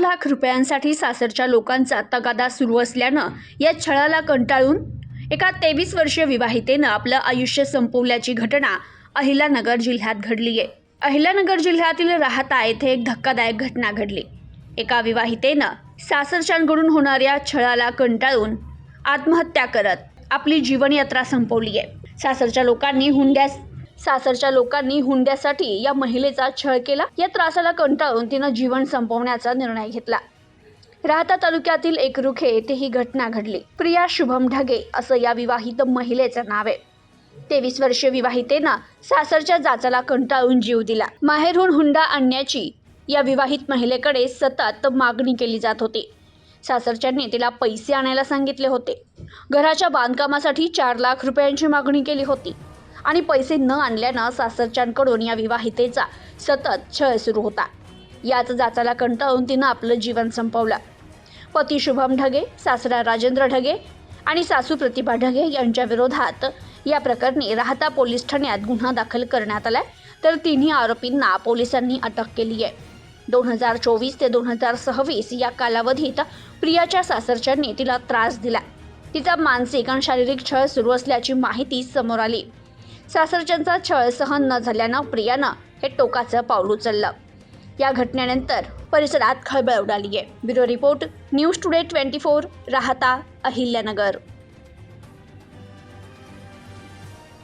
लाख रुपयांसाठी सासरच्या लोकांचा तगादा सुरू असल्यानं या छळाला कंटाळून एका 23 वर्षीय विवाहितेनं आपलं आयुष्य संपवल्याची घटना अहिल्यानगर जिल्ह्यात घडली आहे। अहिल्यानगर जिल्ह्यातील राहता येथे एक धक्कादायक घटना घडली। एका विवाहितेनं सासरच्यांकडून होणाऱ्या छळाला कंटाळून आत्महत्या करत आपली जीवनयात्रा संपवली आहे। सासरच्या लोकांनी हुंड्यासाठी या महिलेचा छळ केला। या त्रासाला कंटाळून तिनं जीवन संपवण्याचा निर्णय घेतला। राहता तालुक्यातील एकरुखे येथे ही घटना घडली। प्रिया शुभम ढगे असं या विवाहित महिलेचं नाव आहे। 23 वर्षीय विवाहितेनं सासरच्या जाचाला कंटाळून जीव दिला। माहेरहून हुंडा आणण्याची या विवाहित महिलेकडे सतत मागणी केली जात होती। सासरच्यांनी तिला पैसे आणायला सांगितले होते। घराच्या बांधकामासाठी 4 लाख रुपयांची मागणी केली होती आणि पैसे न आणल्यानं सासरच्यांकडून या विवाहितेचा सतत छळ सुरू होता। याच जाचाला कंटाळून तिनं आपलं जीवन संपवलं। पती शुभम ढगे, सासरा राजेंद्र ढगे आणि सासू प्रतिभा ढगे यांच्या विरोधात या प्रकरणी राहता पोलीस ठाण्यात गुन्हा दाखल करण्यात आलाय, तर तिन्ही आरोपींना पोलिसांनी अटक केली आहे। 2024 ते 2026 या कालावधीत प्रियाच्या सासरच्यांनी तिला त्रास दिला। तिचा मानसिक आणि शारीरिक छळ सुरू असल्याची माहिती समोर आली। सासरच्यांचा छळ सहन न झाल्यानं प्रियानं हे टोकाचं पाऊल उचललं। या घटनेनंतर परिसरात खळबळ उडाली आहे। ब्युरो रिपोर्ट, न्यूज टुडे 24, राहता, अहिल्यानगर।